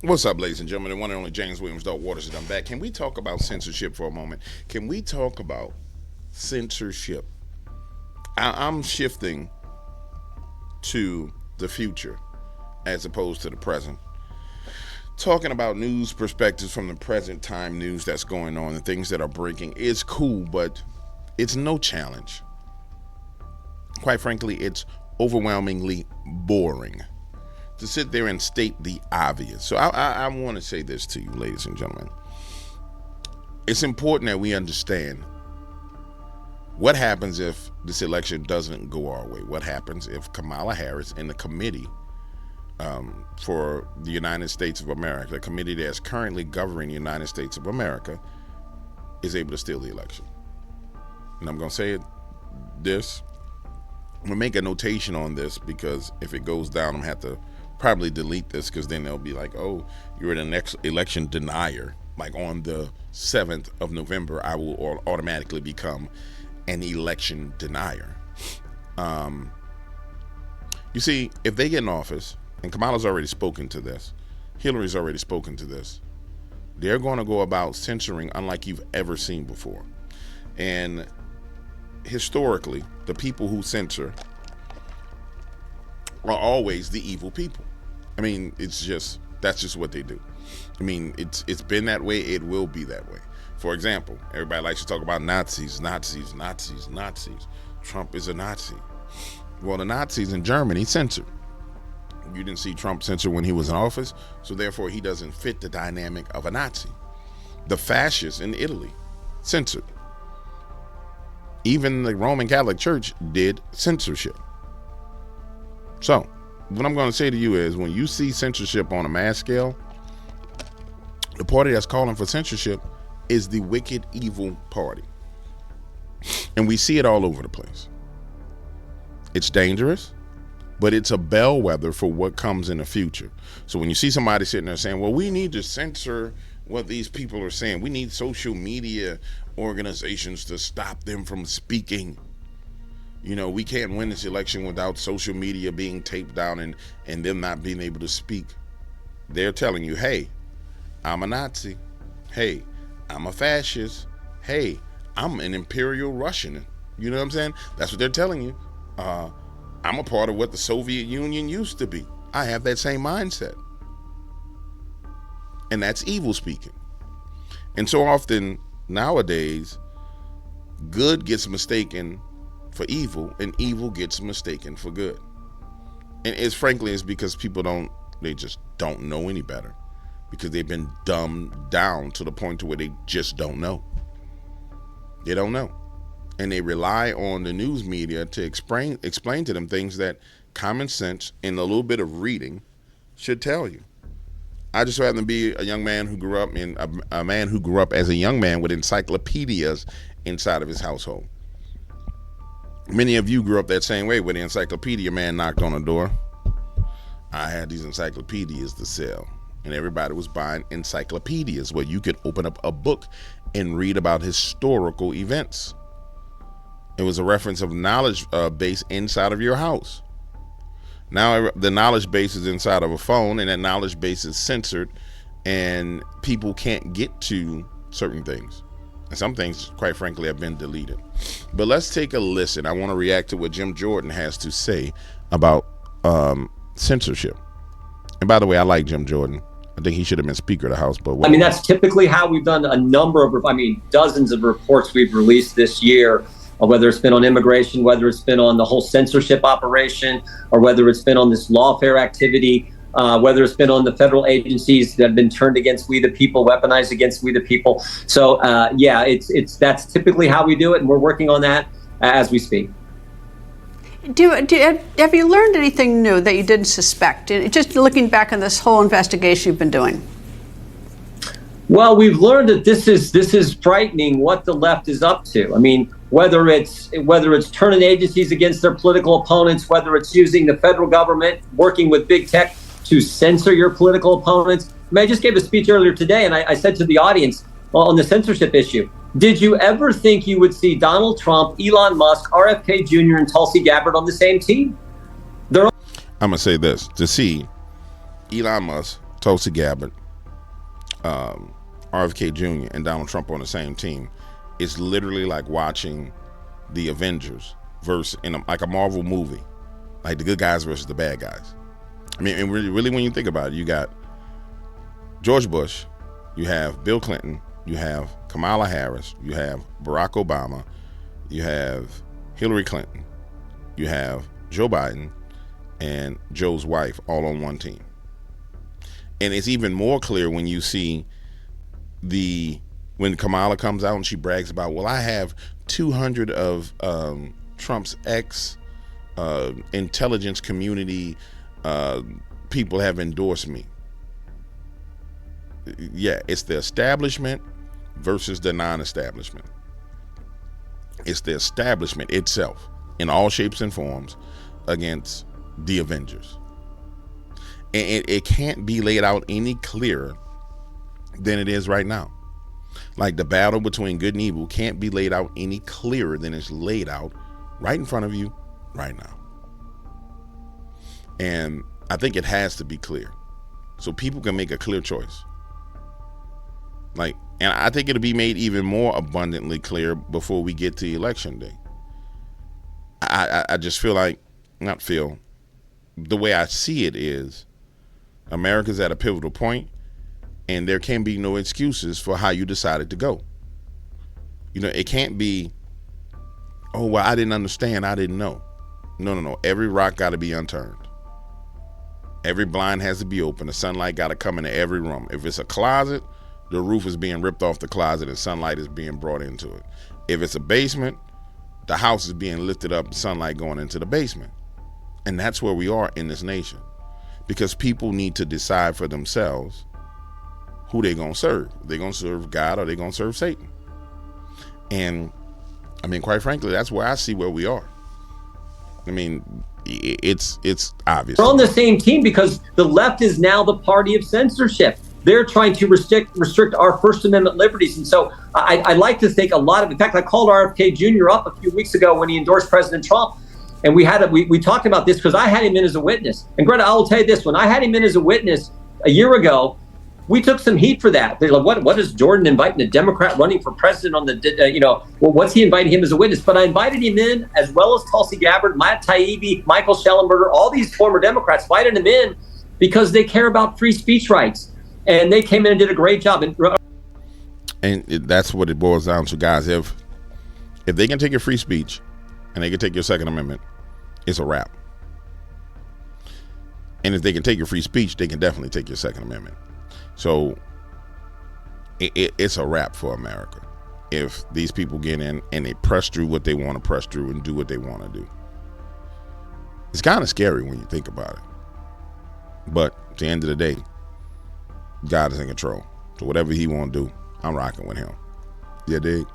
What's up, ladies and gentlemen? The one and only James Williams, Dog Waters, and I'm back. Can we talk about censorship for a moment? Can we talk about censorship? I'm shifting to the future as opposed to the present. Talking about news perspectives from the present time news that's going on and things that are breaking is cool, but it's no challenge. Quite frankly, it's overwhelmingly boring to sit there and state the obvious. So I want to say this to you, ladies and gentlemen. It's important that we understand what happens if this election doesn't go our way. What happens if Kamala Harris and the committee for the United States of America, the committee that's currently governing the United States of America, is able to steal the election. And I'm going to say this. I'm going to make a notation on this because if it goes down, I'm going to have to probably delete this because then they'll be like, oh, you're the next election denier. Like on the 7th of November, I will automatically become an election denier. You see, if they get in office, and Kamala's already spoken to this, Hillary's already spoken to this, they're going to go about censoring unlike you've ever seen before. And historically, the people who censor are always the evil people. I mean, that's just what they do. I mean, it's been that way. It will be that way. For example, everybody likes to talk about Nazis. Trump is a Nazi. Well, the Nazis in Germany censored. You didn't see Trump censor when he was in office, so therefore he doesn't fit the dynamic of a Nazi. The fascists in Italy censored. Even the Roman Catholic Church did censorship. So, what I'm going to say to you is when you see censorship on a mass scale, the party that's calling for censorship is the wicked, evil party. And we see it all over the place. It's dangerous, but it's a bellwether for what comes in the future. So when you see somebody sitting there saying, well, we need to censor what these people are saying. We need social media organizations to stop them from speaking. You know, we can't win this election without social media being taped down and them not being able to speak. They're telling you, hey, I'm a Nazi. Hey, I'm a fascist. Hey, I'm an imperial Russian. You know what I'm saying? That's what they're telling you. I'm a part of what the Soviet Union used to be. I have that same mindset. And that's evil speaking. And so often nowadays, good gets mistaken for evil and evil gets mistaken for good. And it's because they just don't know any better, because they've been dumbed down to the point to where they just don't know. They don't know. And they rely on the news media to explain to them things that common sense and a little bit of reading should tell you. I just so happen to be a young man who grew up as a young man with encyclopedias inside of his household. Many of you grew up that same way where the encyclopedia man knocked on the door. I had these encyclopedias to sell, and everybody was buying encyclopedias where you could open up a book and read about historical events. It was a reference of knowledge base inside of your house. Now the knowledge base is inside of a phone, and that knowledge base is censored, and people can't get to certain things. And some things, quite frankly, have been deleted. But let's take a listen. I want to react to what Jim Jordan has to say about censorship. And by the way, I like Jim Jordan. I think he should have been Speaker of the House. But I mean, that's typically how we've done a number of, dozens of reports we've released this year, whether it's been on immigration, whether it's been on the whole censorship operation, or whether it's been on this lawfare activity, whether it's been on the federal agencies that have been turned against we the people, weaponized against we the people. So that's typically how we do it, and we're working on that as we speak. Have you learned anything new that you didn't suspect? Just looking back on this whole investigation you've been doing. Well, we've learned that this is frightening what the left is up to. I mean, whether it's turning agencies against their political opponents, whether it's using the federal government, working with big tech to censor your political opponents. I just gave a speech earlier today, and I said to the audience on the censorship issue, did you ever think you would see Donald Trump, Elon Musk, RFK Jr., and Tulsi Gabbard on the same team? I'm going to say this. To see Elon Musk, Tulsi Gabbard, RFK Jr. and Donald Trump on the same team, it's literally like watching the Avengers versus like a Marvel movie, like the good guys versus the bad guys. I mean, and really when you think about it, you got George Bush, you have Bill Clinton, you have Kamala Harris, you have Barack Obama, you have Hillary Clinton, you have Joe Biden and Joe's wife all on one team. And it's even more clear when you see when Kamala comes out and she brags about, well, I have 200 of Trump's intelligence community people have endorsed me. Yeah, it's the establishment versus the non-establishment. It's the establishment itself in all shapes and forms against the Avengers. And it can't be laid out any clearer than it is right now. Like the battle between good and evil can't be laid out any clearer than it's laid out right in front of you right now. And I think it has to be clear so people can make a clear choice. And I think it'll be made even more abundantly clear before we get to election day. I just feel like, the way I see it is America's at a pivotal point and there can be no excuses for how you decided to go. It can't be, oh, well, I didn't understand, I didn't know. No. Every rock got to be unturned. Every blind has to be open. The sunlight got to come into every room. If it's a closet, the roof is being ripped off the closet and sunlight is being brought into it. If it's a basement, the house is being lifted up, sunlight going into the basement. And that's where we are in this nation. Because people need to decide for themselves who they're going to serve. They're going to serve God or they're going to serve Satan. And, quite frankly, that's where I see where we are. It's obvious. We're on the same team because the left is now the party of censorship. They're trying to restrict our First Amendment liberties. And so I like to think in fact, I called RFK Jr. up a few weeks ago when he endorsed President Trump. And we talked about this because I had him in as a witness. And Greta, I will tell you this, when I had him in as a witness a year ago, we took some heat for that. They're like, what is Jordan inviting a Democrat running for president on what's he inviting him as a witness? But I invited him in, as well as Tulsi Gabbard, Matt Taibbi, Michael Schellenberger, all these former Democrats invited him in because they care about free speech rights. And they came in and did a great job. And that's what it boils down to, guys. If they can take your free speech and they can take your Second Amendment, it's a wrap. And if they can take your free speech, they can definitely take your Second Amendment. So it's a wrap for America if these people get in and they press through what they want to press through and do what they want to do. It's kind of scary when you think about it. But at the end of the day, God is in control. So whatever he want to do, I'm rocking with him. Yeah, dig?